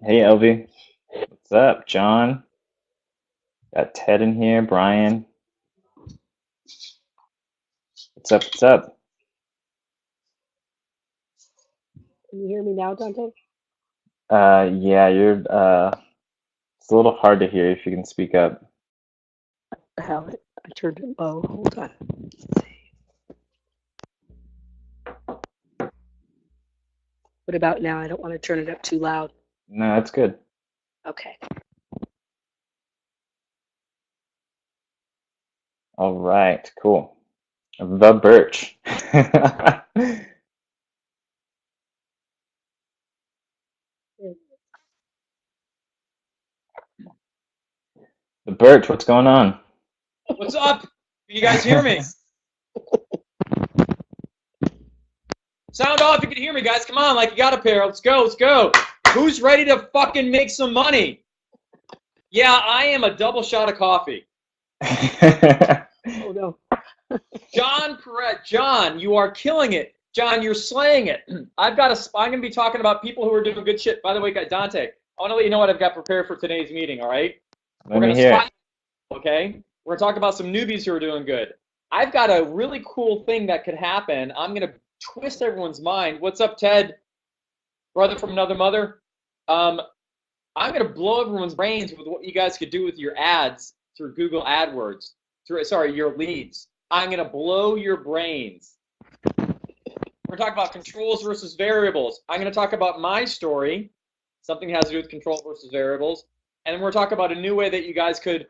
Hey, Elvie. What's up, John? Got Ted in here, Brian. What's up? What's up? Can you hear me now, Dante? Yeah, it's a little hard to hear if you can speak up. I have it. I turned it low. Hold on. Let's see. What about now? I don't want to turn it up too loud. No, that's good. Okay. All right, cool. The Birch. The Birch, what's going on? What's up? Can you guys hear me? Sound off if you can hear me, guys. Come on, like you got a pair. Let's go, let's go. Who's ready to fucking make some money? Yeah, I am a double shot of coffee. Oh, no. John Perret, John, you are killing it. John, you're slaying it. I'm going to be talking about people who are doing good shit. By the way, Dante, I want to let you know what I've got prepared for today's meeting, all right? Let me hear it. Okay? We're going to talk about some newbies who are doing good. I've got a really cool thing that could happen. I'm going to twist everyone's mind. What's up, Ted? Brother from another mother? I'm going to blow everyone's brains with what you guys could do with your ads through Google AdWords. Your leads. I'm going to blow your brains. We're talking about controls versus variables. I'm going to talk about my story, something that has to do with control versus variables. And then we're talking about a new way that you guys could,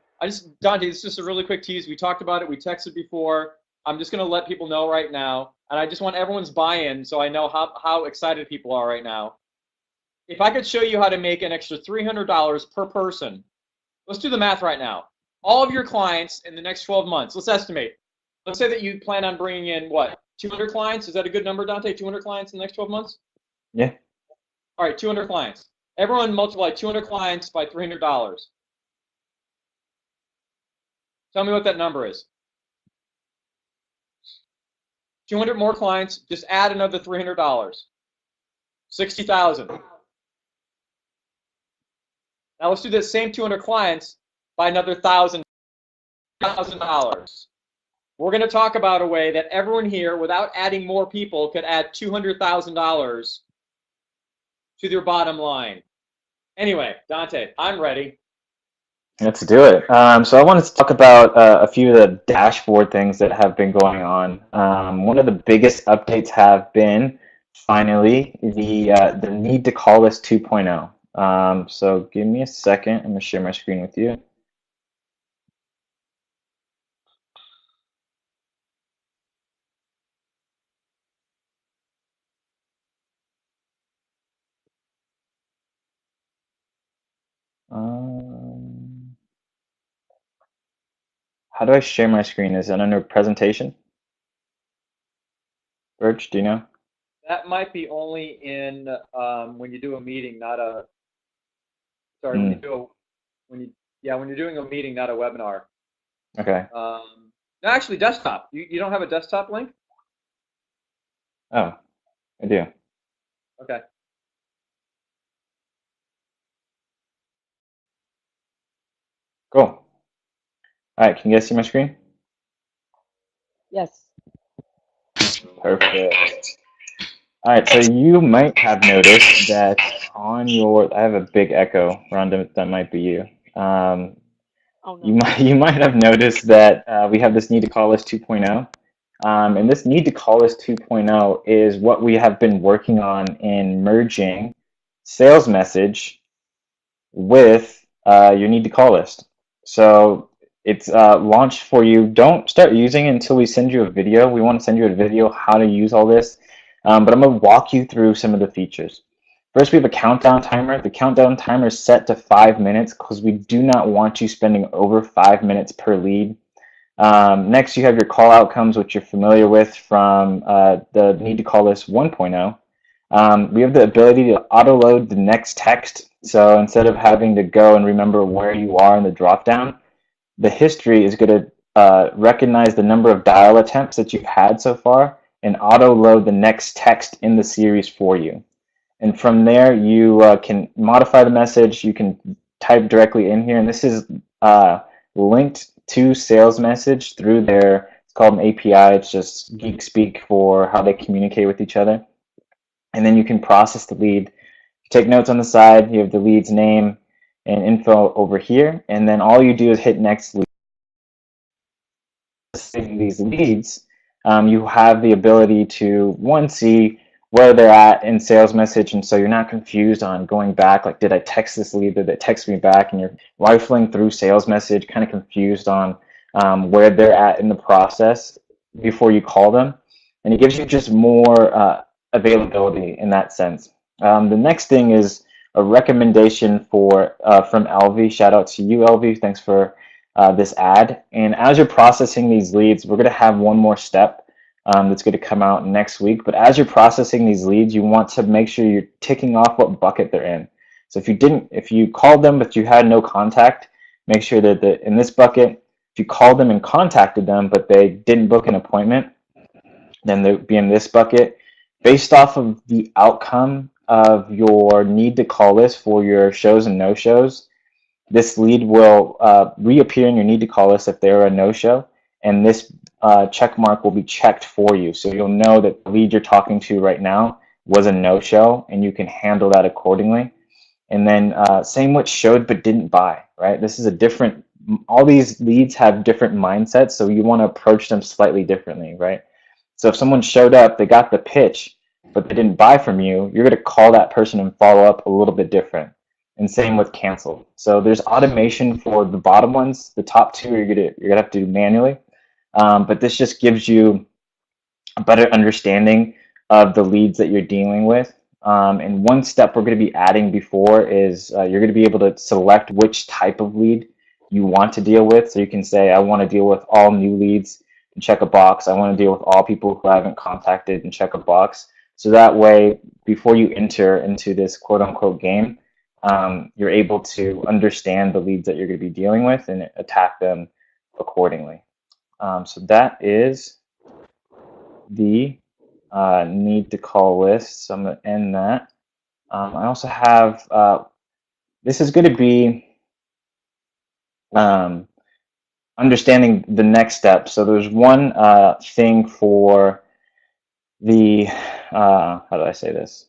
Dante, this is just a really quick tease. We talked about it. We texted before. I'm just going to let people know right now. And I just want everyone's buy-in so I know how excited people are right now. If I could show you how to make an extra $300 per person, let's do the math right now. All of your clients in the next 12 months, let's estimate. Let's say that you plan on bringing in, what, 200 clients? Is that a good number, Dante? 200 clients in the next 12 months? Yeah. All right, 200 clients. Everyone multiply 200 clients by $300. Tell me what that number is. 200 more clients, just add another $300. 60,000. Now let's do the same 200 clients by another $1,000. We're going to talk about a way that everyone here, without adding more people, could add $200,000 to their bottom line. Anyway, Dante, I'm ready. Let's do it. So I wanted to talk about a few of the dashboard things that have been going on. One of the biggest updates have been, finally, the need to call list 2.0. So give me a second. I'm going to share my screen with you. How do I share my screen? Is it under presentation? Birch, do you know? That might be only in when you do a meeting, not a. Sorry, when you're doing a meeting, not a webinar. Okay. No, actually, desktop. You don't have a desktop link? Oh, I do. Okay. Cool. All right, can you guys see my screen? Yes. Perfect. All right, so you might have noticed that on your, I have a big echo, Rhonda, that might be you. Oh, no. You might have noticed that we have this need to call list 2.0. And this need to call list 2.0 is what we have been working on in merging sales message with your need to call list. So it's launched for you. Don't start using it until we send you a video. We want to send you a video how to use all this. But I'm going to walk you through some of the features. First, we have a countdown timer. The countdown timer is set to 5 minutes because we do not want you spending over 5 minutes per lead. Next, you have your call outcomes, which you're familiar with from the need to call list 1.0. We have the ability to auto-load the next text. So instead of having to go and remember where you are in the dropdown, the history is going to recognize the number of dial attempts that you've had so far and auto-load the next text in the series for you. And from there, you can modify the message. You can type directly in here. And this is linked to sales message through their, it's called an API. It's just geek speak for how they communicate with each other. And then you can process the lead. Take notes on the side. You have the lead's name and info over here. And then all you do is hit next lead. These leads, you have the ability to, one, see where they're at in sales message, and so you're not confused on going back, like, did I text this lead, did they text me back, and you're rifling through sales message, kind of confused on where they're at in the process before you call them, and it gives you just more availability in that sense. The next thing is a recommendation for from LV. Shout out to you, LV. Thanks for this ad. And as you're processing these leads, we're going to have one more step that's going to come out next week. But as you're processing these leads, you want to make sure you're ticking off what bucket they're in. So if you called them but you had no contact, make sure that in this bucket, if you called them and contacted them but they didn't book an appointment, then they'll be in this bucket. Based off of the outcome of your need to call list for your shows and no-shows, this lead will reappear in your need to call list if they're a no-show, and this check mark will be checked for you. So you'll know that the lead you're talking to right now was a no-show, and you can handle that accordingly. And then same with showed but didn't buy, right? This is a different, all these leads have different mindsets, so you want to approach them slightly differently, right? So if someone showed up, they got the pitch, but they didn't buy from you, you're going to call that person and follow up a little bit different. And same with canceled. So there's automation for the bottom ones. The top two you're gonna have to do manually. But this just gives you a better understanding of the leads that you're dealing with. And one step we're going to be adding before is you're going to be able to select which type of lead you want to deal with. So you can say, I want to deal with all new leads and check a box. I want to deal with all people who I haven't contacted and check a box. So that way, before you enter into this quote unquote game, you're able to understand the leads that you're going to be dealing with and attack them accordingly. So that is the need to call list. So I'm going to end that. I also have, this is going to be understanding the next step. So there's one thing for the, how do I say this?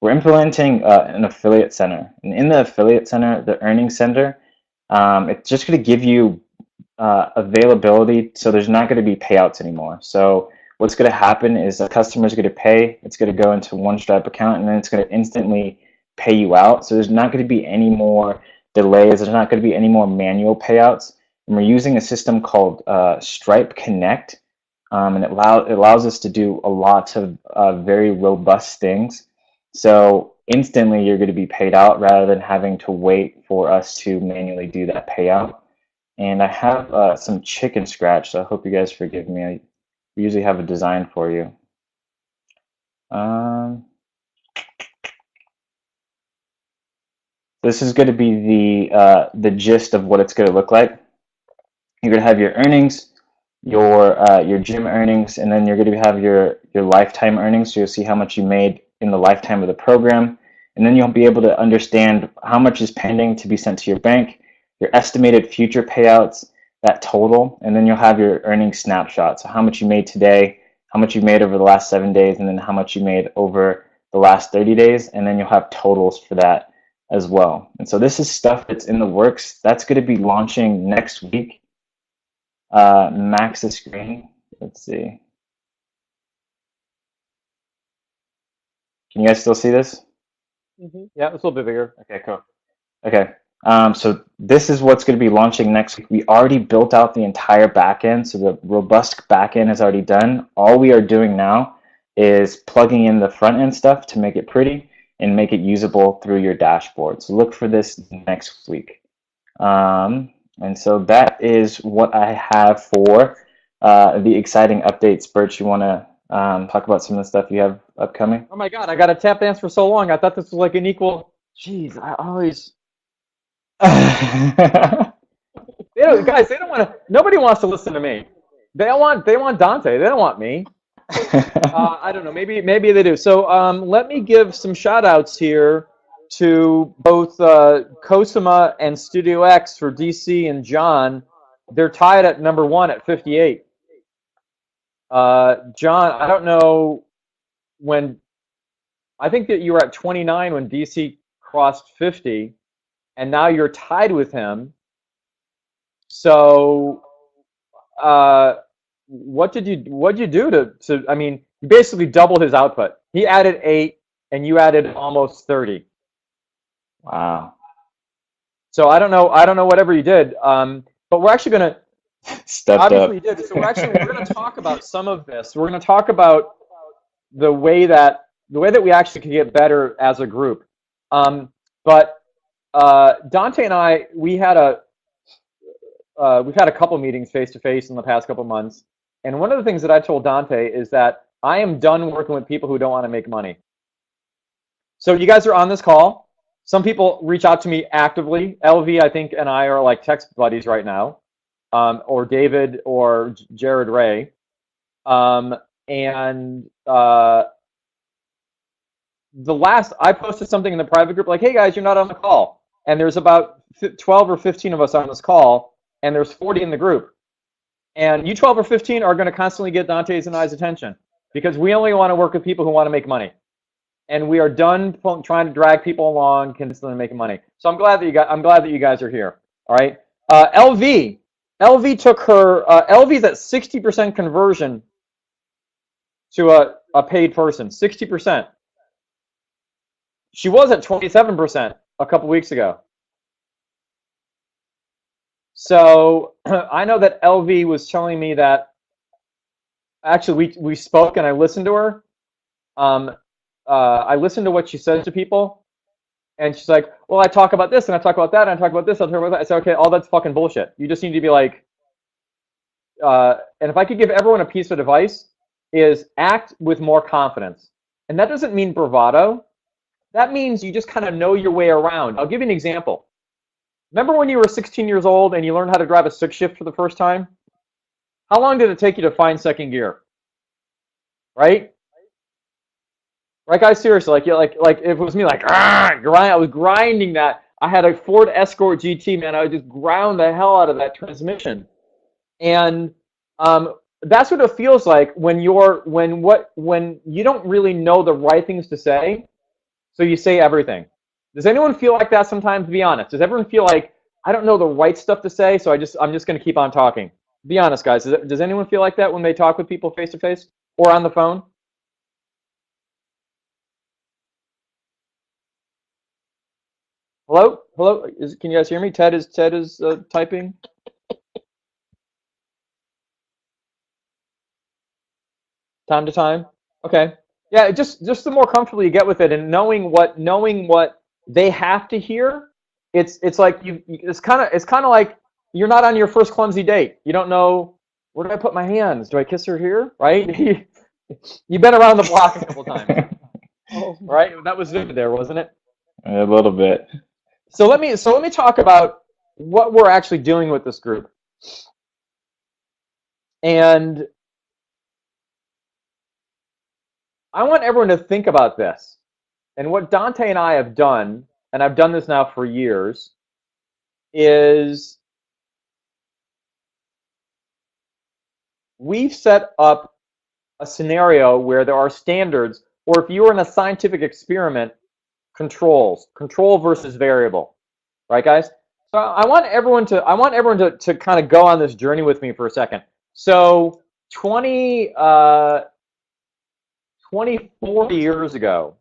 We're implementing an affiliate center. And in the affiliate center, the earnings center, it's just going to give you availability, so there's not going to be payouts anymore. So what's going to happen is a customer is going to pay, it's going to go into one Stripe account, and then it's going to instantly pay you out. So there's not going to be any more delays. There's not going to be any more manual payouts. And we're using a system called Stripe Connect, and it allows us to do a lot of very robust things. So instantly you're going to be paid out rather than having to wait for us to manually do that payout. And I have some chicken scratch, so I hope you guys forgive me. We usually have a design for you. This is going to be the gist of what it's going to look like. You're going to have your earnings, your gym earnings, and then you're going to have your lifetime earnings. So you'll see how much you made in the lifetime of the program, and then you'll be able to understand how much is pending to be sent to your bank, your estimated future payouts, that total, and then you'll have your earnings snapshot. So how much you made today, how much you made over the last 7 days, and then how much you made over the last 30 days, and then you'll have totals for that as well. And so this is stuff that's in the works. That's going to be launching next week. Max the screen. Let's see. Can you guys still see this? Mm-hmm. Yeah, it's a little bit bigger. Okay, cool. Okay, so this is what's going to be launching next week. We already built out the entire backend, so the robust backend is already done. All we are doing now is plugging in the front end stuff to make it pretty and make it usable through your dashboard. So look for this next week. And so that is what I have for the exciting updates. Bert, you want to talk about some of the stuff you have upcoming? Oh my God, I got to tap dance for so long. I thought this was like an equal. Jeez, I always. Guys, they don't want to. Nobody wants to listen to me. They want Dante. They don't want me. I don't know. Maybe they do. So let me give some shout outs here to both Cosima and Studio X for DC and John. They're tied at number 1 at 58. John, I don't know when. I think that you were at 29 when DC crossed 50, and now you're tied with him. So, what did you do to? I mean, you basically doubled his output. He added 8, and you added almost 30. Wow. So I don't know whatever you did. But we're actually gonna. Stepped Obviously, up. you did. So we're gonna talk about some of this. We're gonna talk about the way that we actually can get better as a group. But Dante and I, we've had a couple meetings face to face in the past couple months, and one of the things that I told Dante is that I am done working with people who don't want to make money. So you guys are on this call. Some people reach out to me actively. LV, I think, and I are like text buddies right now, or David or Jared Ray, and the last I posted something in the private group like, "Hey guys, you're not on the call," and there's about 12 or 15 of us on this call, and there's 40 in the group, and you 12 or 15 are going to constantly get Dante's and I's attention because we only want to work with people who want to make money, and we are done trying to drag people along, convince them to make money. So I'm glad that you guys are here. All right, LV took her LV's at 60% conversion to a paid person, 60%. She was at 27% a couple weeks ago. So I know that LV was telling me that actually we spoke and I listened to her. I listened to what she says to people, and she's like, "Well, I talk about this and I talk about that and I talk about this, I talk about that." I said, "Okay, all that's fucking bullshit. You just need to be like." And if I could give everyone a piece of advice, is act with more confidence, and that doesn't mean bravado. That means you just kind of know your way around. I'll give you an example. Remember when you were 16 years old and you learned how to drive a stick shift for the first time? How long did it take you to find second gear? Right? Right, guys, seriously, like if it was me, like, I was grinding that. I had a Ford Escort GT, man. I would just ground the hell out of that transmission. And that's what it feels like when you don't really know the right things to say. So you say everything. Does anyone feel like that sometimes? Be honest. Does everyone feel like I don't know the right stuff to say, so I'm just going to keep on talking? Be honest, guys. Does anyone feel like that when they talk with people face to face or on the phone? Hello, hello. Can you guys hear me? Ted is typing. Time to time. Okay. Yeah, just the more comfortable you get with it and knowing what they have to hear, it's like it's kind of like you're not on your first clumsy date. You don't know, where do I put my hands? Do I kiss her here? Right? You've been around the block a couple times. Oh, right? That was vivid there, wasn't it? A little bit. So let me talk about what we're actually doing with this group. And I want everyone to think about this. And what Dante and I have done, and I've done this now for years, is we've set up a scenario where there are standards, or if you were in a scientific experiment, control versus variable, right, guys? So I want everyone to kind of go on this journey with me for a second. So 24 years ago,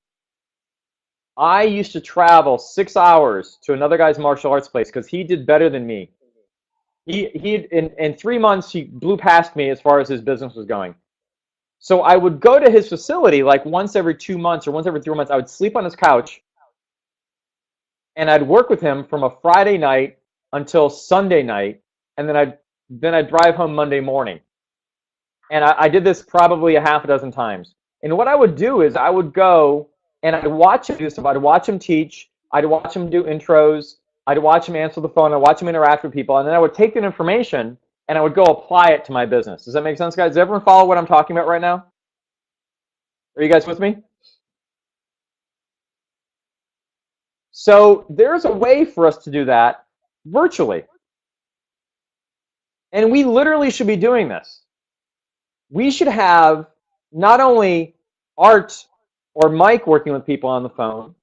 I used to travel 6 hours to another guy's martial arts place because he did better than me. He in 3 months he blew past me as far as his business was going. So I would go to his facility like once every 2 months or once every 3 months. I would sleep on his couch, and I'd work with him from a Friday night until Sunday night, and then I'd drive home Monday morning. And I did this probably a half a dozen times. And what I would do is I would go and I'd watch him do stuff. I'd watch him teach. I'd watch him do intros. I'd watch him answer the phone. I'd watch him interact with people. And then I would take that information and I would go apply it to my business. Does that make sense, guys? Does everyone follow what I'm talking about right now? Are you guys with me? So there's a way for us to do that virtually. And we literally should be doing this. We should have not only Art or Mike working with people on the phone,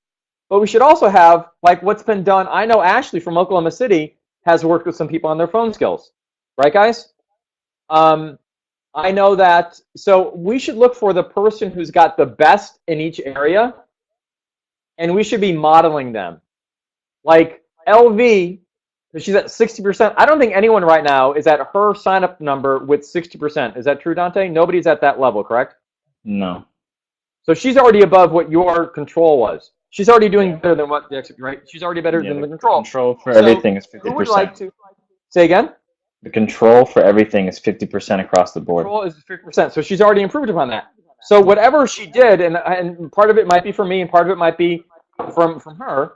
but we should also have, like what's been done. I know Ashley from Oklahoma City has worked with some people on their phone skills. Right, guys? I know that. So we should look for the person who's got the best in each area, and we should be modeling them. Like LV, she's at 60%. I don't think anyone right now is at her sign-up number with 60%. Is that true, Dante? Nobody's at that level, correct? No. So she's already above what your control was. She's already doing better than what the exit, right? She's already better than the control. Control for everything is 50%. Who would like to say again? The control for everything is 50% across the board. Control is 50%. So she's already improved upon that. So whatever she did, and part of it might be from me, and part of it might be from her.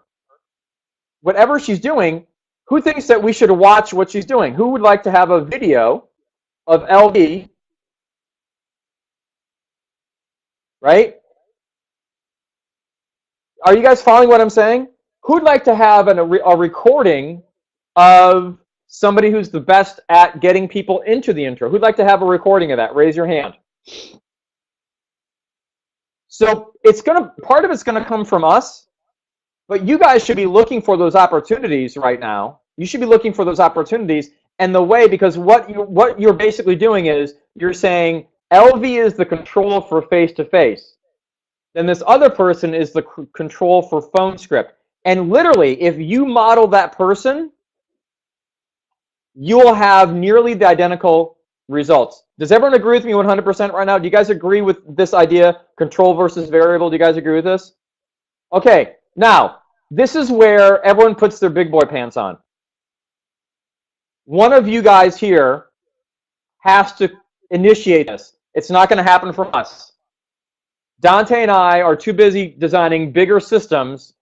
Whatever she's doing, who thinks that we should watch what she's doing? Who would like to have a video of LV, right? Are you guys following what I'm saying? Who'd like to have a recording of somebody who's the best at getting people into the intro? Who'd like to have a recording of that? Raise your hand. So part of it's gonna come from us, but you guys should be looking for those opportunities right now. You should be looking for those opportunities, and the way, because what you're basically doing is you're saying LV is the control for face-to-face. Then this other person is the control for phone script. And literally, if you model that person, you will have nearly the identical results. Does everyone agree with me 100% right now? Do you guys agree with this idea, control versus variable? Do you guys agree with this? Okay, now, this is where everyone puts their big boy pants on. One of you guys here has to initiate this. It's not going to happen from us. Dante and I are too busy designing bigger systems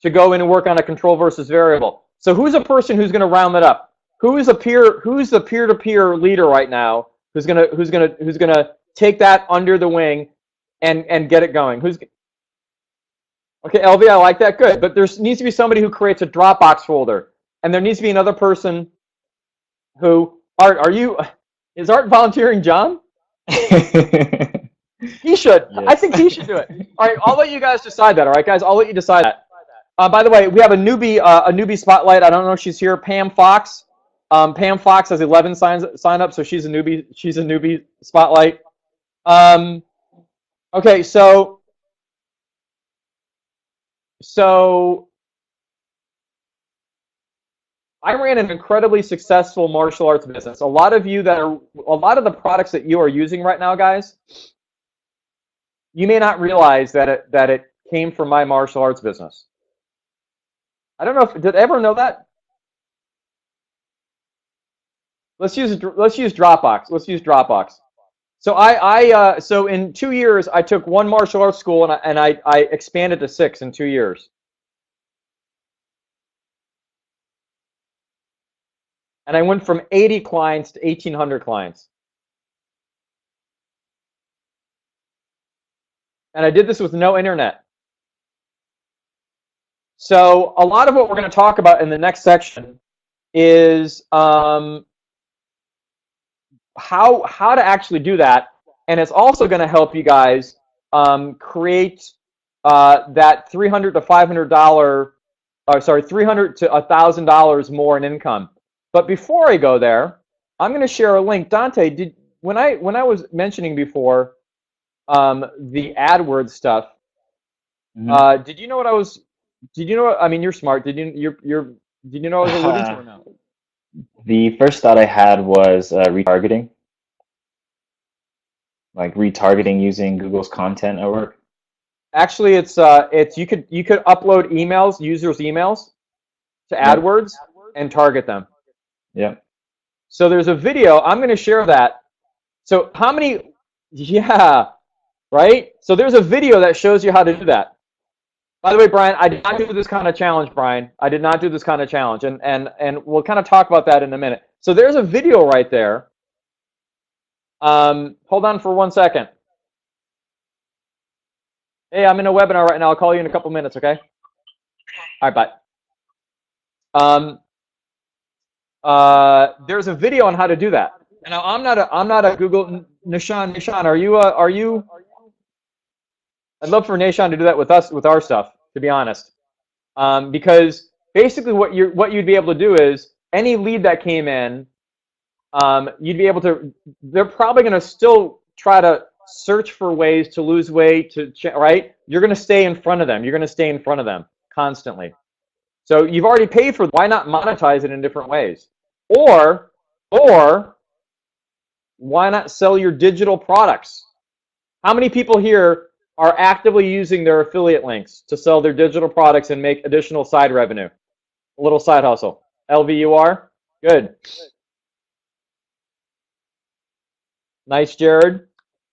to go in and work on a control versus variable. So who's a person who's going to round that up? Who's the peer-to-peer leader right now who's gonna take that under the wing and get it going? Okay, LV, I like that. Good. But there needs to be somebody who creates a Dropbox folder, and there needs to be another person who is Art volunteering John? He should. Yes. I think he should do it. All right, I'll let you guys decide that. All right, guys, I'll let you decide that. By the way, we have a newbie spotlight. I don't know if she's here. Pam Fox. Pam Fox has 11 sign up, so she's a newbie. She's a newbie spotlight. Okay, so I ran an incredibly successful martial arts business. A lot of the products that you are using right now, guys, you may not realize that it came from my martial arts business. I don't know did everyone know that? Let's use Dropbox. Let's use Dropbox. So so in 2 years I took one martial arts school and I expanded to 6 in 2 years. And I went from 80 clients to 1,800 clients. And I did this with no internet. So a lot of what we're going to talk about in the next section is how to actually do that, and it's also going to help you guys create that $300 to $500, $300 to $1,000 more in income. But before I go there, I'm going to share a link. Dante, when I was mentioning before the AdWords stuff, mm-hmm. Did you know what I was? Did you know? I mean, you're smart. Did you know what I was alluding to or no? The first thought I had was retargeting, like retargeting using Google's content network. Actually, it's you could upload emails, users' emails, to AdWords and target them. Yeah. So there's a video. I'm going to share that. So how many? Yeah, right. So there's a video that shows you how to do that. By the way, Brian, I did not do this kind of challenge, Brian. I did not do this kind of challenge, and we'll kind of talk about that in a minute. So there's a video right there. Hold on for 1 second. Hey, I'm in a webinar right now. I'll call you in a couple minutes, okay? All right, bye. There's a video on how to do that. And now I'm not a Google. Nishan, are you? I'd love for Nishan to do that with us, with our stuff, to be honest. Because basically what you'd be able to do is any lead that came in, you'd be able to. They're probably going to still try to search for ways to lose weight, right? You're going to stay in front of them. You're going to stay in front of them constantly. So you've already paid for. Why not monetize it in different ways? Or why not sell your digital products? How many people here are actively using their affiliate links to sell their digital products and make additional side revenue? A little side hustle. LVUR? Good. Nice, Jared.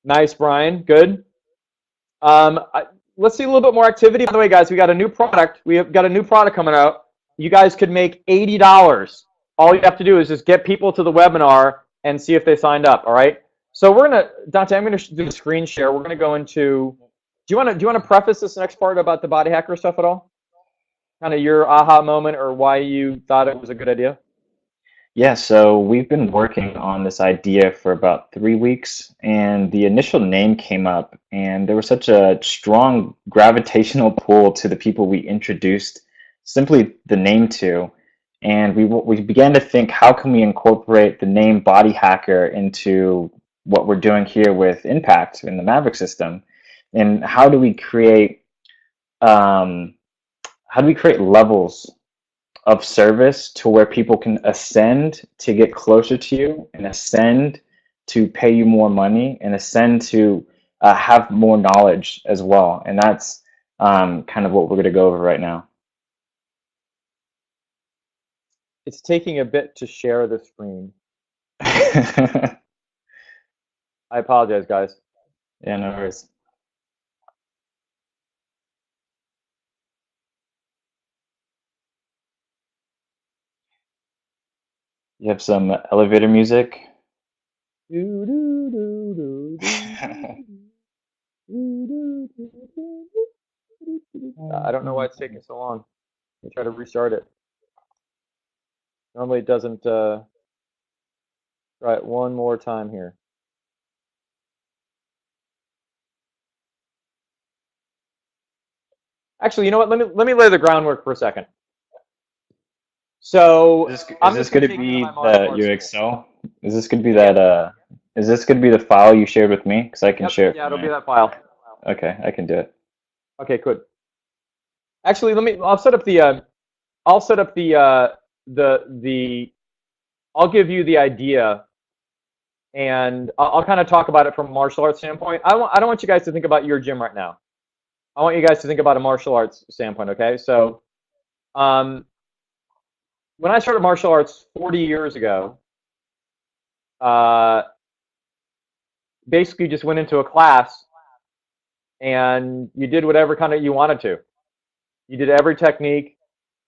Nice, Brian. Good. Let's see a little bit more activity. By the way, guys, we got a new product. We have got a new product coming out. You guys could make $80. All you have to do is just get people to the webinar and see if they signed up. All right. So we're gonna, Dante, I'm gonna do a screen share. We're gonna go into. Do you want to preface this next part about the body hacker stuff at all? Kind of your aha moment or why you thought it was a good idea? Yeah, so we've been working on this idea for about 3 weeks, and the initial name came up, and there was such a strong gravitational pull to the people we introduced simply the name to, and we began to think, how can we incorporate the name Body Hacker into what we're doing here with Impact in the Maverick system, and how do we create levels of service to where people can ascend to get closer to you and ascend to pay you more money and ascend to have more knowledge as well. And that's kind of what we're going to go over right now. It's taking a bit to share the screen. I apologize, guys. Yeah, no worries. You have some elevator music. I don't know why it's taking so long. Let me try to restart it. Normally it doesn't. Try it one more time here. Actually, you know what? Let me lay the groundwork for a second. So is this going to be your Excel? Is this going to be that? Is this going to be the file you shared with me? Because I can share it. Yeah, it'll be that file. Okay, I can do it. Okay, good. Actually, I'll set up the. I'll give you the idea, and I'll kind of talk about it from a martial arts standpoint. I don't want you guys to think about your gym right now. I want you guys to think about a martial arts standpoint. Okay, so, when I started martial arts 40 years ago, basically just went into a class and you did whatever kind of you wanted to. You did every technique,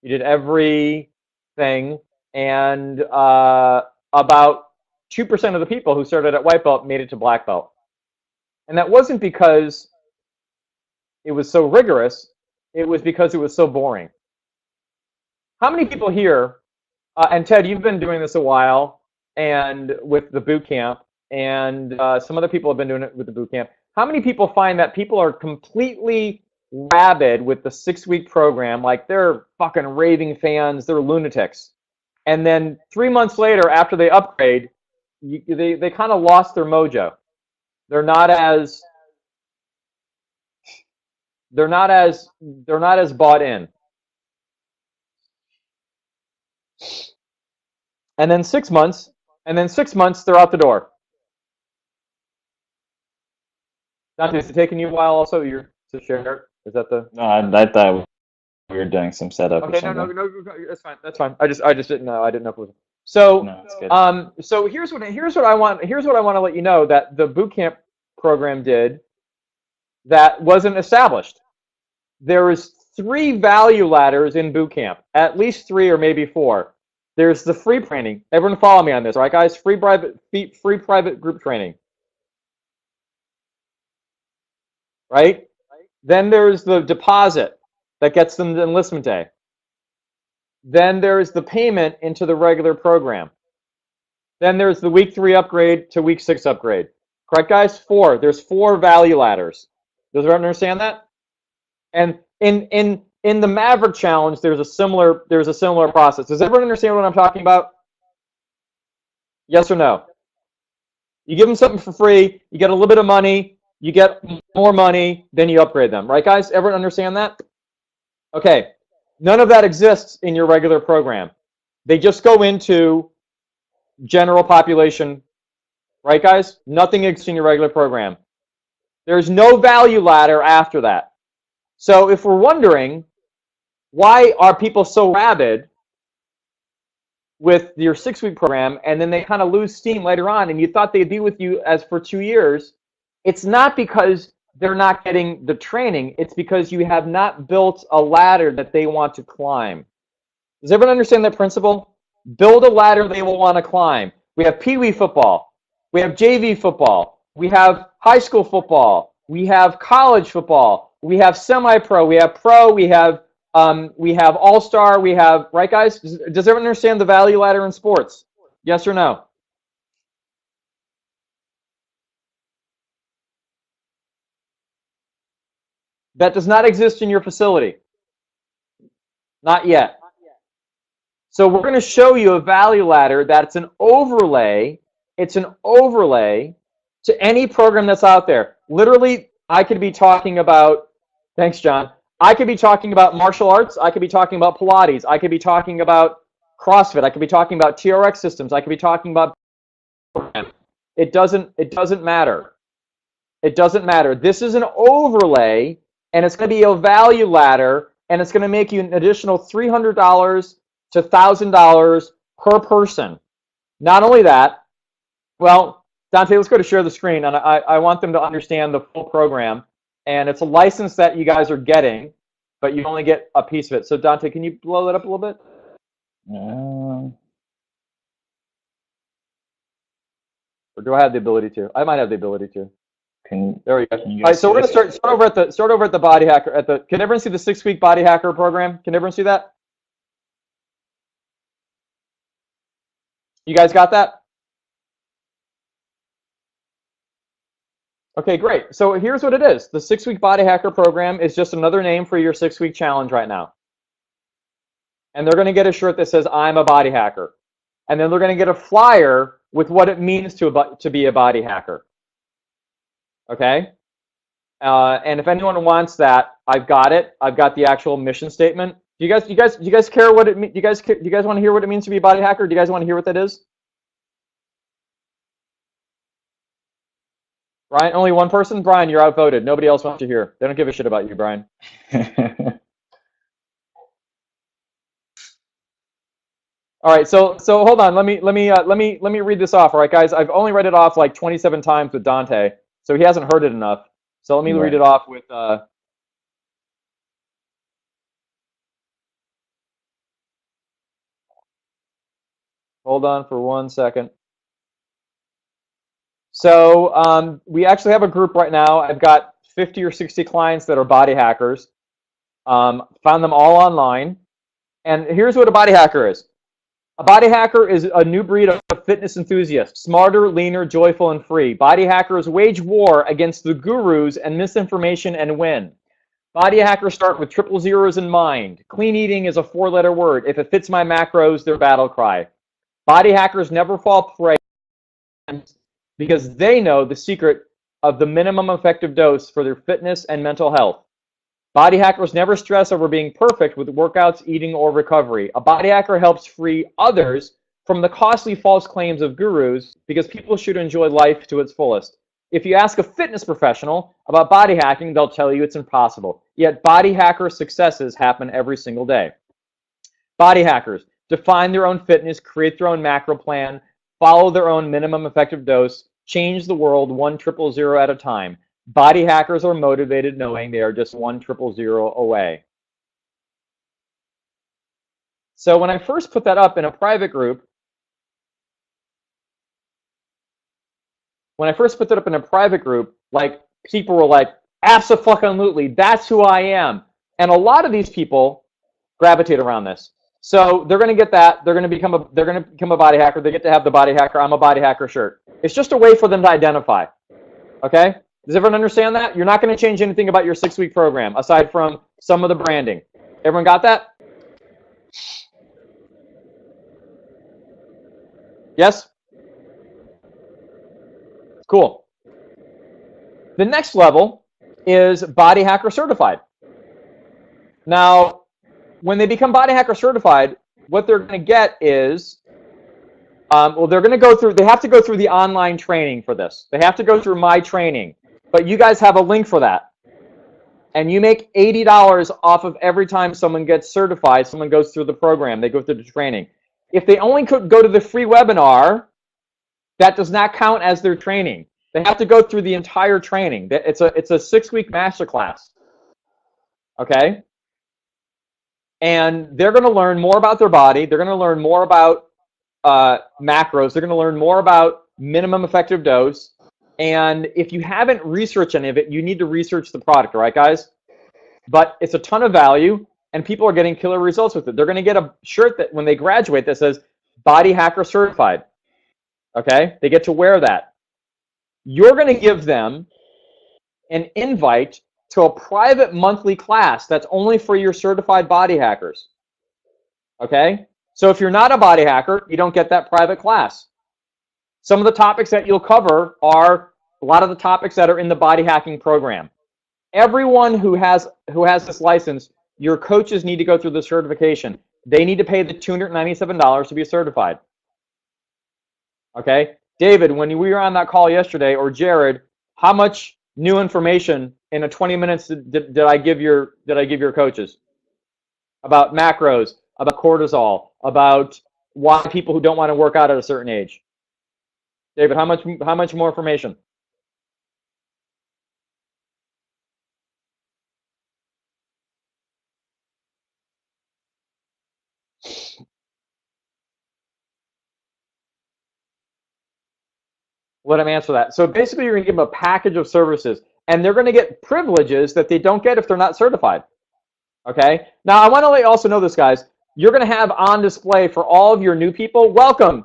you did everything, and about 2% of the people who started at white belt made it to black belt. And that wasn't because it was so rigorous, it was because it was so boring. How many people here, and Ted, you've been doing this a while, and with the boot camp, and some other people have been doing it with the boot camp. How many people find that people are completely rabid with the 6-week program, like they're fucking raving fans, they're lunatics, and then 3 months later, after they upgrade, they kind of lost their mojo. They're not as bought in. And then 6 months, they're out the door. Dante, is it taking you a while also to share? Is that the? No, I thought we were doing some setup. Okay, no, that's fine. That's fine. I just didn't know. I didn't know if it was. So, no, it's good. So here's what I want to let you know that the boot camp program did that wasn't established. There is 3 value ladders in boot camp, at least 3 or maybe 4. There's the free training. Everyone follow me on this, all right, guys? Free private group training. Right? Then there's the deposit that gets them to enlistment day. Then there's the payment into the regular program. Then there's the week 3 upgrade to week 6 upgrade. Correct, guys? 4. There's 4 value ladders. Does everyone understand that? And in the Maverick challenge, there's a similar process. Does everyone understand what I'm talking about? Yes or no? You give them something for free, you get a little bit of money, you get more money, then you upgrade them. Right, guys? Everyone understand that? Okay. None of that exists in your regular program. They just go into general population. Right, guys? Nothing exists in your regular program. There's no value ladder after that. So if we're wondering, why are people so rabid with your 6-week program and then they kind of lose steam later on and you thought they'd be with you as for 2 years, it's not because they're not getting the training. It's because you have not built a ladder that they want to climb. Does everyone understand that principle? Build a ladder they will want to climb. We have Pee Wee football. We have JV football. We have high school football. We have college football. We have semi-pro. We have pro. We have all-star. We have, right, guys? Does everyone understand the value ladder in sports? Yes or no? That does not exist in your facility. Not yet. So we're going to show you a value ladder that's an overlay. It's an overlay to any program that's out there. Literally, I could be talking about, thanks, John. I could be talking about martial arts. I could be talking about Pilates. I could be talking about CrossFit. I could be talking about TRX systems. I could be talking about. It doesn't matter. It doesn't matter. This is an overlay, and it's going to be a value ladder, and it's going to make you an additional $300 to $1,000 per person. Not only that, well, Dante, let's go to share the screen, and I want them to understand the full program. And it's a license that you guys are getting, but you only get a piece of it. So Dante, can you blow that up a little bit? Or do I have the ability to? I might have the ability to. There we go. All right, so we're gonna start over at the Body Hacker Can everyone see the 6-week Body Hacker program? Can everyone see that? You guys got that? Okay, great. So here's what it is. The 6-week Body Hacker program is just another name for your 6-week challenge right now. And they're going to get a shirt that says, I'm a body hacker. And then they're going to get a flyer with what it means to be a body hacker. Okay? And if anyone wants that, I've got it. I've got the actual mission statement. Do you guys care what it means? Do you guys want to hear what it means to be a body hacker? Do you guys want to hear what that is? Brian, only one person? Brian, you're outvoted. Nobody else wants to hear. They don't give a shit about you, Brian. All right, so hold on. Let me read this off. All right, guys. I've only read it off like 27 times with Dante, so he hasn't heard it enough. So let me read it off with. Hold on for 1 second. So we actually have a group right now. I've got 50 or 60 clients that are body hackers. Found them all online. And here's what a body hacker is. A body hacker is a new breed of fitness enthusiast, smarter, leaner, joyful, and free. Body hackers wage war against the gurus and misinformation and win. Body hackers start with triple zeros in mind. Clean eating is a 4-letter word. If it fits my macros, their battle cry. Body hackers never fall prey because they know the secret of the minimum effective dose for their fitness and mental health. Body hackers never stress over being perfect with workouts, eating, or recovery. A body hacker helps free others from the costly false claims of gurus because people should enjoy life to its fullest. If you ask a fitness professional about body hacking, they'll tell you it's impossible. Yet body hacker successes happen every single day. Body hackers define their own fitness, create their own macro plan, follow their own minimum effective dose, change the world 1,000 at a time. Body hackers are motivated knowing they are just 1,000 away. So when I first put that up in a private group, like people were like, Abso-fucking-lutely. That's who I am. And a lot of these people gravitate around this. So they're going to get that. They're going to become a body hacker. They get to have the body hacker, I'm a body hacker shirt. It's just a way for them to identify. Okay? Does everyone understand that? You're not going to change anything about your 6-week program aside from some of the branding. Everyone got that? Yes? Cool. The next level is body hacker certified. Now, when they become body hacker certified, what they're going to get is, they're going to go through, they have to go through the online training for this. They have to go through my training. But you guys have a link for that. And you make $80 off of every time someone gets certified, someone goes through the program, they go through the training. If they only could go to the free webinar, that does not count as their training. They have to go through the entire training. It's a 6-week masterclass. Okay? And they're going to learn more about their body. They're going to learn more about macros. They're going to learn more about minimum effective dose. And if you haven't researched any of it, you need to research the product, all right, guys? But it's a ton of value, and people are getting killer results with it. They're going to get a shirt that when they graduate that says Body Hacker Certified. Okay? They get to wear that. You're going to give them an invite to a private monthly class that's only for your certified body hackers. Okay? So if you're not a body hacker, you don't get that private class. Some of the topics that you'll cover are a lot of the topics that are in the body hacking program. Everyone who has this license, your coaches need to go through the certification. They need to pay the $297 to be certified. Okay? David, when we were on that call yesterday, or Jared, how much new information in a 20 minutes did I give your coaches about macros, about cortisol, about why people who don't want to work out at a certain age? David, how much more information? Let him answer that. So basically, you're going to give them a package of services, and they're going to get privileges that they don't get if they're not certified. Okay? Now, I want to let you also know this, guys. You're going to have on display for all of your new people, welcome,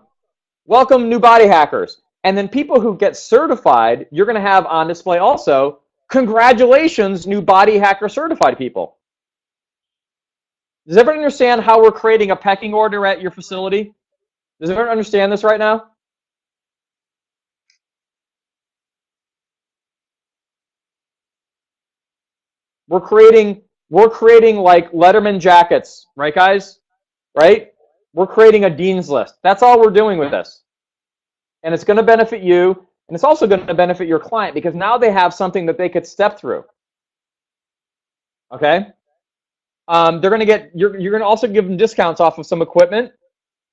new body hackers. And then people who get certified, you're going to have on display also, congratulations, new body hacker certified people. Does everyone understand how we're creating a pecking order at your facility? Does everyone understand this right now? We're creating like Letterman jackets, right, guys? Right? We're creating a dean's list. That's all we're doing with this. And it's going to benefit you, and it's also going to benefit your client because now they have something that they could step through. Okay? They're going to get. You're going to also give them discounts off of some equipment.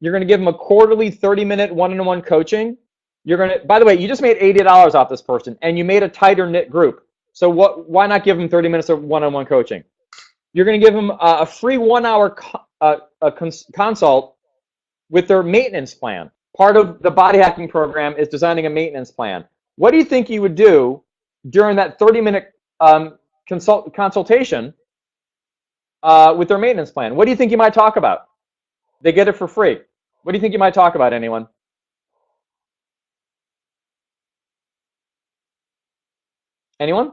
You're going to give them a quarterly 30-minute one-on-one coaching. You're going to. By the way, you just made $80 off this person, and you made a tighter knit group. So why not give them 30 minutes of one-on-one coaching? You're going to give them a free 1-hour consult with their maintenance plan. Part of the body hacking program is designing a maintenance plan. What do you think you would do during that 30-minute consultation with their maintenance plan? What do you think you might talk about? They get it for free. What do you think you might talk about, anyone? Anyone?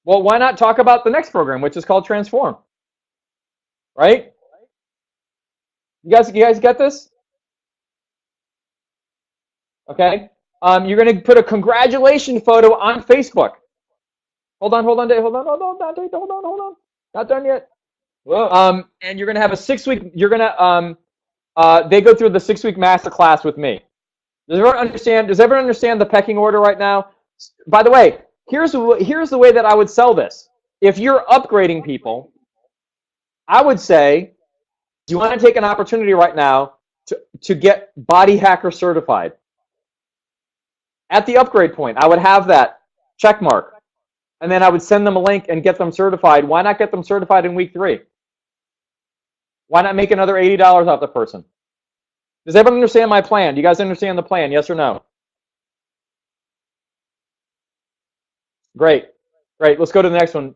Well, why not talk about the next program, which is called Transform? Right? You guys get this? Okay. You're going to put a congratulations photo on Facebook. Hold on, Dave. Hold on. Not done yet. And you're going to have a 6-week. You're going to. They go through the 6-week master class with me. Does everyone understand the pecking order right now? By the way, here's the way that I would sell this. If you're upgrading people, I would say, do you want to take an opportunity right now to get body hacker certified? At the upgrade point, I would have that check mark. And then I would send them a link and get them certified. Why not get them certified in week 3? Why not make another $80 off the person? Does everyone understand my plan? Do you guys understand the plan? Yes or no? Great. Great. Let's go to the next one,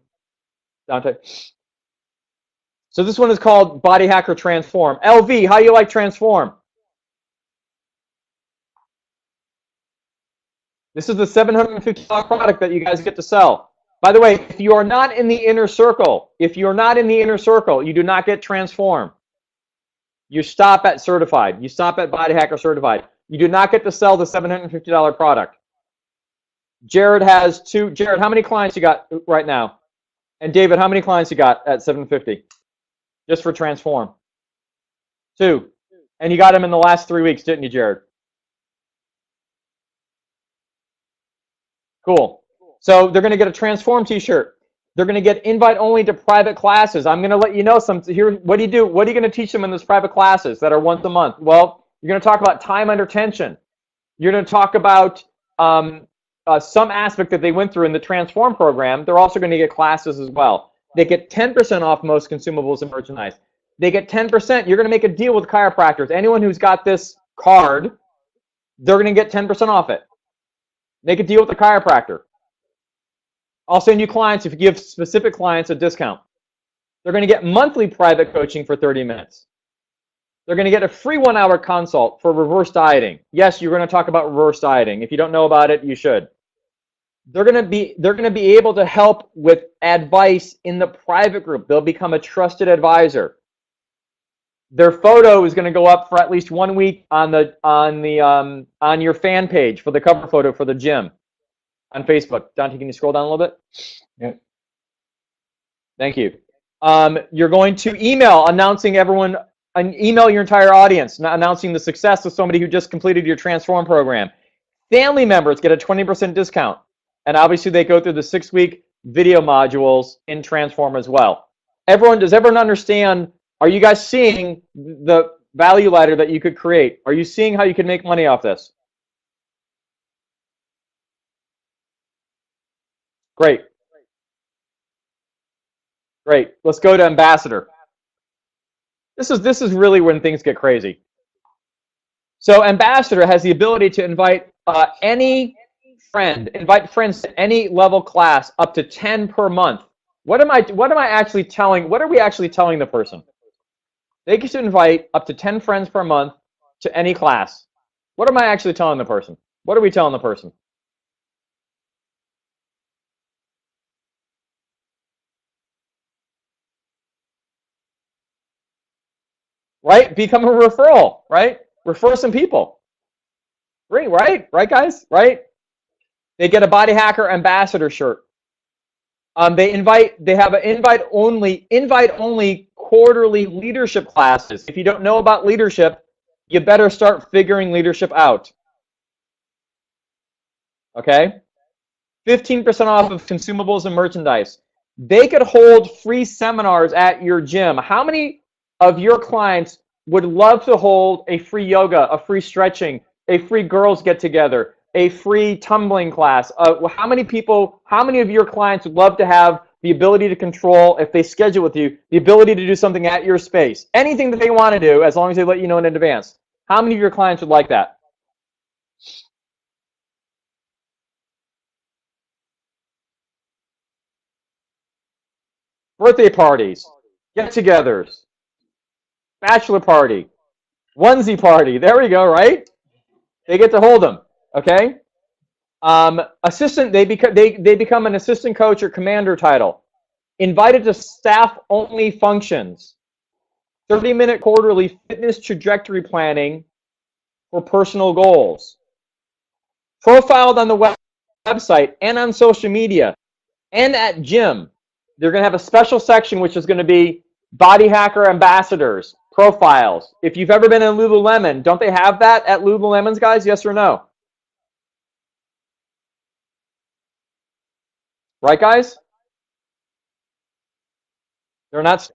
Dante. So this one is called Body Hacker Transform. LV, how do you like Transform? This is the $750 product that you guys get to sell. By the way, if you are not in the inner circle, you do not get Transform. You stop at certified. You stop at Body Hacker Certified. You do not get to sell the $750 product. Jared has two. Jared, how many clients you got right now? And David, how many clients you got at $750? Just for Transform. 2. And you got them in the last 3 weeks, didn't you, Jared? Cool. So they're going to get a Transform t-shirt. They're going to get invite only to private classes. I'm going to let you know some here. What do you do? What are you going to teach them in those private classes that are once a month? Well, you're going to talk about time under tension. You're going to talk about some aspect that they went through in the Transform program. They're also going to get classes as well. They get 10% off most consumables and merchandise. They get 10%. You're going to make a deal with chiropractors. Anyone who's got this card, they're going to get 10% off it. Make a deal with the chiropractor. I'll send you clients if you give specific clients a discount. They're going to get monthly private coaching for 30 minutes. They're going to get a free 1-hour consult for reverse dieting. Yes, you're going to talk about reverse dieting. If you don't know about it, you should. They're going to be able to help with advice in the private group. They'll become a trusted advisor. Their photo is going to go up for at least 1 week on your fan page for the cover photo for the gym on Facebook. Dante, can you scroll down a little bit? Yep. Thank you. You're going to email email your entire audience, announcing the success of somebody who just completed your Transform program. Family members get a 20% discount. And obviously they go through the 6-week video modules in Transform as well. Does everyone understand? Are you guys seeing the value ladder that you could create? Are you seeing how you can make money off this? Great. Great. Let's go to Ambassador. This is really when things get crazy. So Ambassador has the ability to invite invite friends to any level class up to 10 per month. What are we actually telling the person? They get to invite up to 10 friends per month to any class. What am I actually telling the person? What are we telling the person? Right? Become a referral, right? Refer some people. Great, right? Right, guys? Right? They get a Body Hacker Ambassador shirt. They have an invite only quarterly leadership classes. If you don't know about leadership, you better start figuring leadership out. Okay? 15% off of consumables and merchandise. They could hold free seminars at your gym. How many of your clients would love to hold a free yoga, a free stretching, a free girls get together, a free tumbling class? How many of your clients would love to have the ability to control, if they schedule with you, the ability to do something at your space? Anything that they want to do, as long as they let you know in advance. How many of your clients would like that? Birthday parties, get-togethers, bachelor party, onesie party. There we go, right? They get to hold them, okay? Assistant, they become an assistant coach or commander title. Invited to staff-only functions. 30-minute quarterly fitness trajectory planning for personal goals. Profiled on the website and on social media and at gym. They're going to have a special section which is going to be Body Hacker Ambassadors, profiles. If you've ever been in Lululemon, don't they have that at Lululemon's, guys? Yes or no? Right, guys? They're not.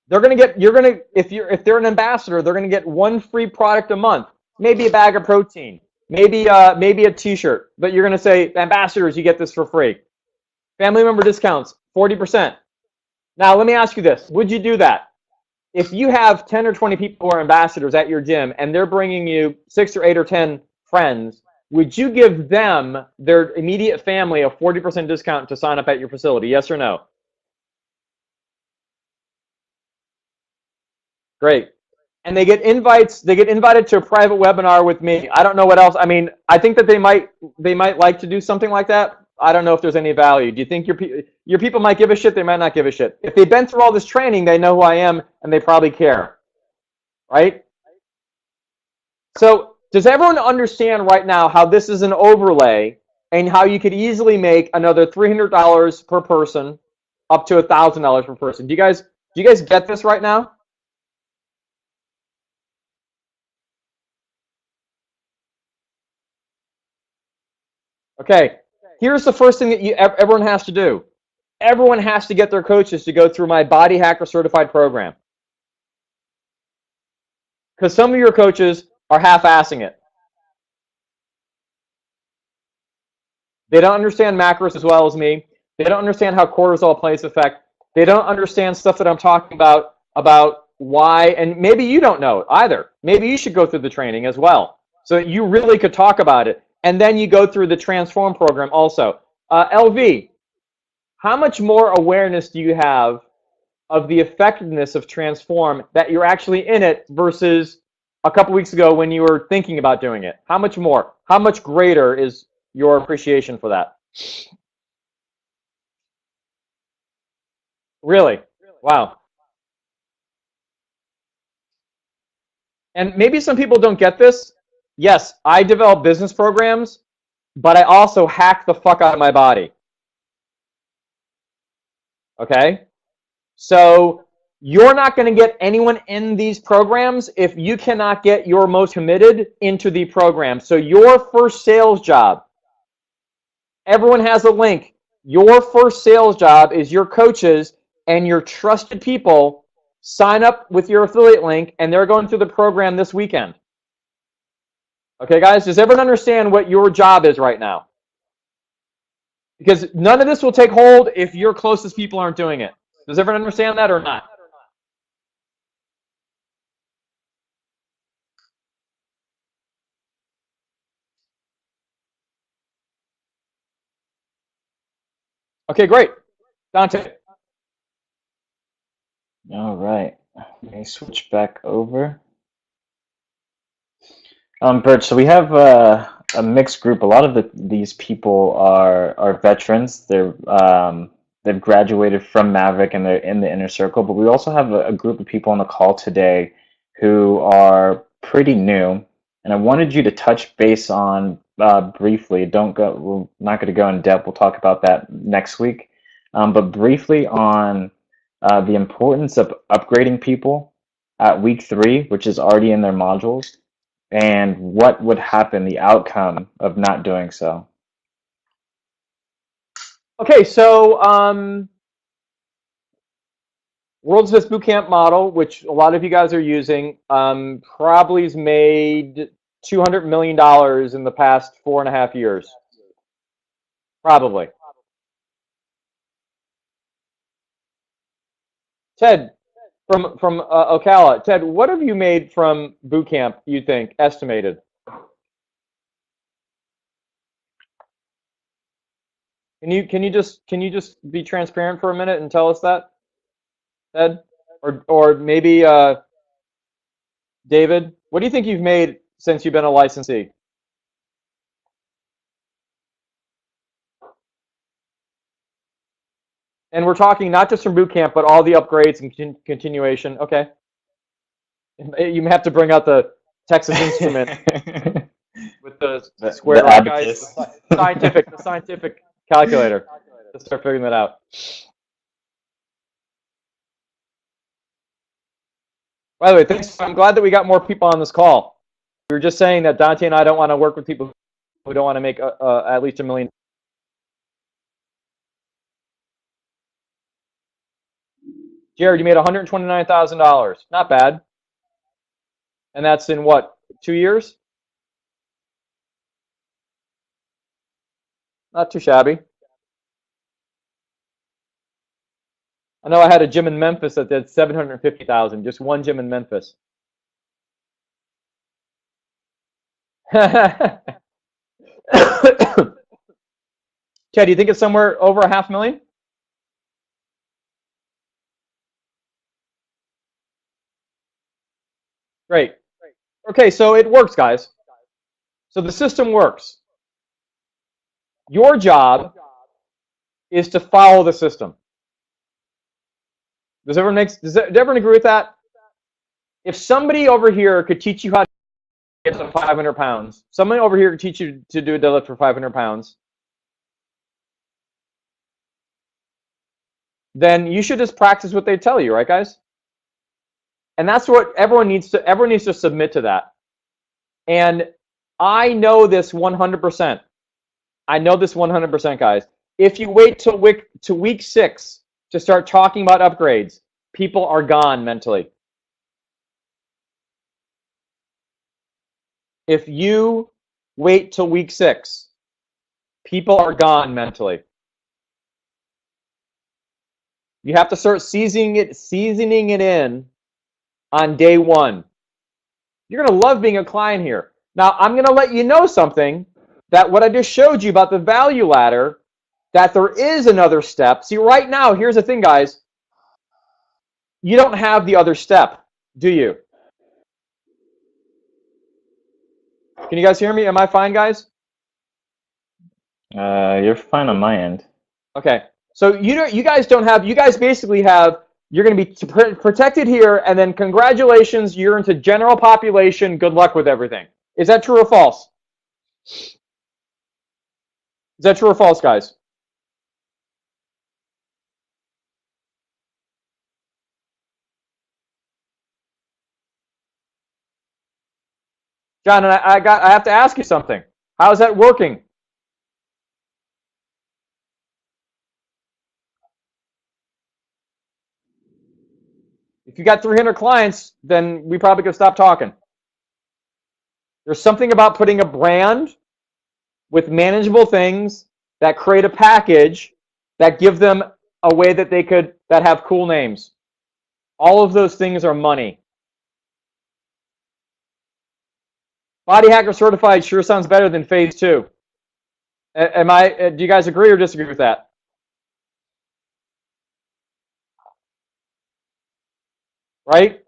They're going to get. If they're an ambassador, they're going to get 1 free product a month. Maybe a bag of protein. Maybe a T-shirt. But you're going to say, ambassadors, you get this for free. Family member discounts, 40%. Now, let me ask you this. Would you do that? If you have 10 or 20 people who are ambassadors at your gym and they're bringing you 6 or 8 or 10 friends, would you give them, their immediate family, a 40% discount to sign up at your facility? Yes or no? Great. And they get invites. They get invited to a private webinar with me. I don't know what else. I mean, I think that they might like to do something like that. I don't know if there's any value. Do you think your people might give a shit? They might not give a shit. If they've been through all this training, they know who I am, and they probably care, right? So does everyone understand right now how this is an overlay and how you could easily make another $300 per person, up to $1,000 per person? Do you guys get this right now? Okay, here's the first thing that everyone has to do. Everyone has to get their coaches to go through my Body Hacker Certified program. Because some of your coaches are half-assing it. They don't understand macros as well as me. They don't understand how cortisol plays effect. They don't understand stuff that I'm talking about why, and maybe you don't know it either. Maybe you should go through the training as well, so that you really could talk about it. And then you go through the Transform program also. LV, how much more awareness do you have of the effectiveness of Transform that you're actually in it versus a couple weeks ago when you were thinking about doing it? How much more? How much greater is your appreciation for that? Really? Wow. And maybe some people don't get this. Yes, I develop business programs, but I also hack the fuck out of my body. Okay? So you're not going to get anyone in these programs if you cannot get your most committed into the program. So your first sales job, everyone has a link. Your first sales job is your coaches and your trusted people sign up with your affiliate link, and they're going through the program this weekend. Okay, guys, does everyone understand what your job is right now? Because none of this will take hold if your closest people aren't doing it. Does everyone understand that or not? Okay, great. Dante. All right. Let me switch back over. Bert, so we have a mixed group. A lot of these people are veterans. They've graduated from Maverick and they're in the inner circle. But we also have a group of people on the call today who are pretty new. And I wanted you to touch base on briefly. We're not going to go in depth. We'll talk about that next week. But briefly on the importance of upgrading people at week 3, which is already in their modules, and what would happen, the outcome of not doing so. Okay, so World's Best Bootcamp model, which a lot of you guys are using, probably has made $200 million in the past 4.5 years. Probably. Ted, from Ocala, Ted, what have you made from bootcamp, you think, estimated? Can you just be transparent for a minute and tell us that, Ted? Or maybe David, what do you think you've made since you've been a licensee? And we're talking not just from bootcamp, but all the upgrades and continuation. Okay. You have to bring out the Texas Instrument with the square rock eyes, the scientific calculator to start figuring that out. By the way, thanks. I'm glad that we got more people on this call. We were just saying that Dante and I don't want to work with people who don't want to make at least $1 million. Jared, you made $129,000. Not bad. And that's in what, 2 years? Not too shabby. I know I had a gym in Memphis that did $750,000, just one gym in Memphis. Ted, do you think it's somewhere over 500,000? Great. Okay, so it works, guys. So the system works. Your job is to follow the system. Does everyone agree with that? If somebody over here could teach you how to get to 500 pounds, somebody over here could teach you to do a deadlift for 500 pounds, then you should just practice what they tell you, right, guys? And that's what everyone needs to submit to that. And I know this 100%. I know this 100%, guys. If you wait till week 6 to start talking about upgrades, people are gone mentally. If you wait till week 6, people are gone mentally. You have to start seasoning it in on day 1. You're going to love being a client here. Now, I'm going to let you know something, that what I just showed you about the value ladder, that there is another step. See, right now, here's the thing, guys. You don't have the other step, do you? Can you guys hear me? Am I fine, guys? You're fine on my end. Okay. So you guys don't have, you guys basically have, you're going to be protected here, and then congratulations, you're into general population. Good luck with everything. Is that true or false? Is that true or false, guys? John, and I have to ask you something. How's that working? If you got 300 clients, then we probably could stop talking. There's something about putting a brand with manageable things that create a package that give them a way that they could, that have cool names. All of those things are money. Body Hacker Certified sure sounds better than phase 2. Do you guys agree or disagree with that? Right?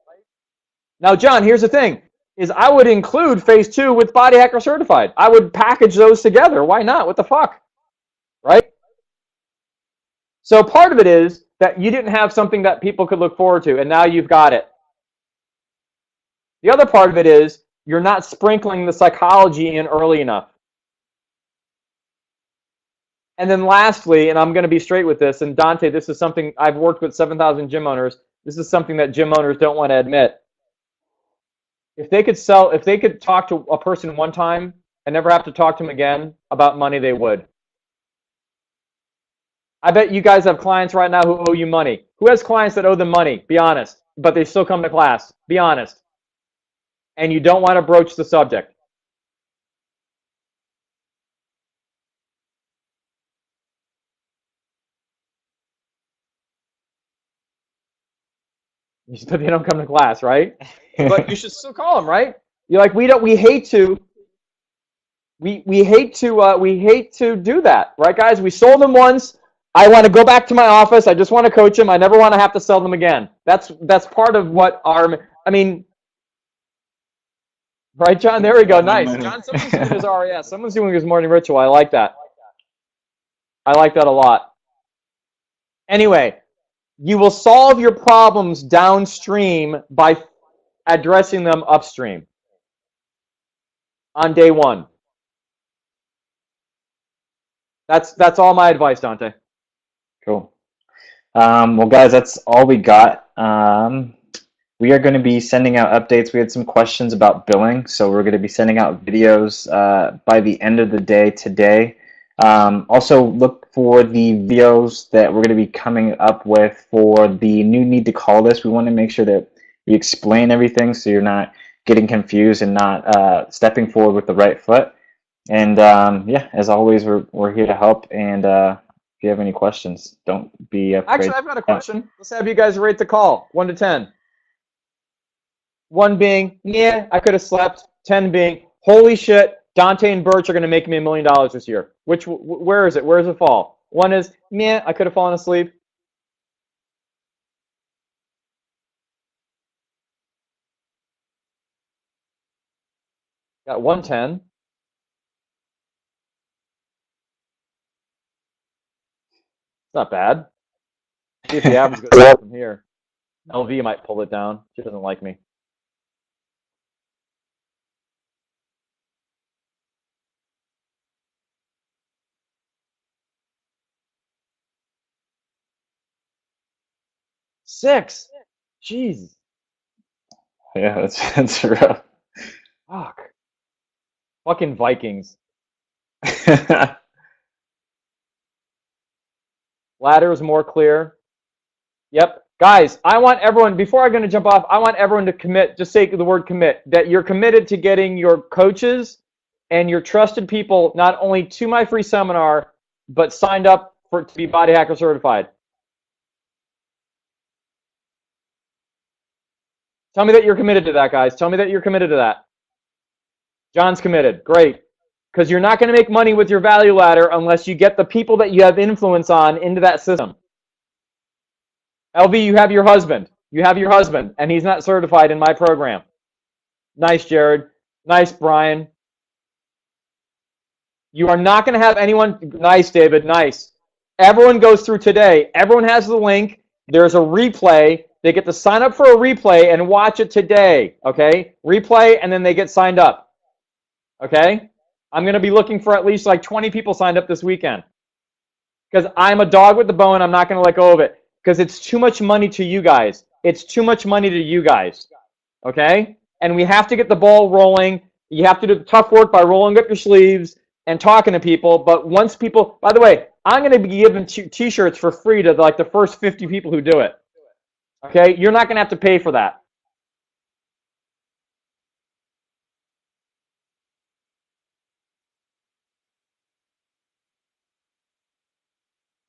Now, John, here's the thing, is I would include phase 2 with Body Hacker Certified. I would package those together. Why not? What the fuck? Right? So part of it is that you didn't have something that people could look forward to, and now you've got it. The other part of it is you're not sprinkling the psychology in early enough. And then lastly, and I'm going to be straight with this, and Dante, this is something I've worked with 7,000 gym owners. This is something that gym owners don't want to admit. If they could talk to a person one time and never have to talk to them again about money, they would. I bet you guys have clients right now who owe you money. Who has clients that owe them money? Be honest. But they still come to class. Be honest. And you don't want to broach the subject. But they don't come to class, right? But you should still call them, right? You're like, we hate to do that, right, guys? We sold them once. I want to go back to my office. I just want to coach them. I never want to have to sell them again. That's part of what right, John? There we go. Nice. John, someone's doing his RES. Someone's doing his morning ritual. I like that. I like that a lot. Anyway, you will solve your problems downstream by addressing them upstream on day 1. That's all my advice, Dante. Cool. Well, guys, that's all we got. We are going to be sending out updates. We had some questions about billing, so we're going to be sending out videos by the end of the day today. Also, look for the videos that we're going to be coming up with for the new need to call list. We want to make sure that we explain everything so you're not getting confused and not stepping forward with the right foot. And yeah, as always, we're here to help. And if you have any questions, don't be afraid. Actually, I've got a question. Let's have you guys rate the call, 1 to 10. 1 being, yeah, I could have slept. 10 being, holy shit, Dante and Birch are going to make me $1 million this year. Where is it? Where does it fall? One is, meh, I could have fallen asleep. Got 110. It's not bad. See if the average goes up from here. LV might pull it down. She doesn't like me. Six. Jeez. Yeah, that's rough. Fuck. Fucking Vikings. Ladder is more clear. Yep. Guys, I want everyone, before I'm going to jump off, I want everyone to commit, just say the word commit, that you're committed to getting your coaches and your trusted people not only to my free seminar, but signed up to be Body Hacker certified. Tell me that you're committed to that, guys. Tell me that you're committed to that. John's committed. Great. Because you're not going to make money with your value ladder unless you get the people that you have influence on into that system. LV, you have your husband. You have your husband, and he's not certified in my program. Nice, Jared. Nice, Brian. You are not going to have anyone. Nice, David. Nice. Everyone goes through today. Everyone has the link. There's a replay. They get to sign up for a replay and watch it today. Okay? Replay, and then they get signed up. Okay? I'm going to be looking for at least like 20 people signed up this weekend. Because I'm a dog with the bone. I'm not going to let go of it. Because it's too much money to you guys. It's too much money to you guys. Okay? And we have to get the ball rolling. You have to do the tough work by rolling up your sleeves and talking to people. But once people, by the way, I'm going to be giving t-shirts for free to like the first 50 people who do it. Okay? You're not going to have to pay for that.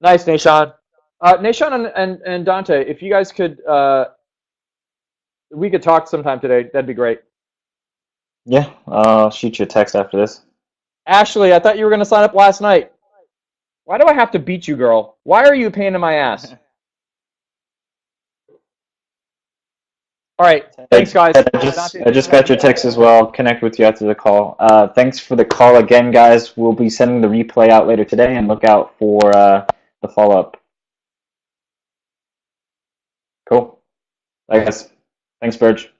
Nice, Nashon. Nashon and Dante, if you guys could, we could talk sometime today. That'd be great. Yeah, I'll shoot you a text after this. Ashley, I thought you were going to sign up last night. Why do I have to beat you, girl? Why are you a pain in my ass? All right. Thanks, guys. I just got your text as well. I'll connect with you after the call. Thanks for the call again, guys. We'll be sending the replay out later today, and look out for the follow-up. Cool. Bye, guys. Thanks, Burge.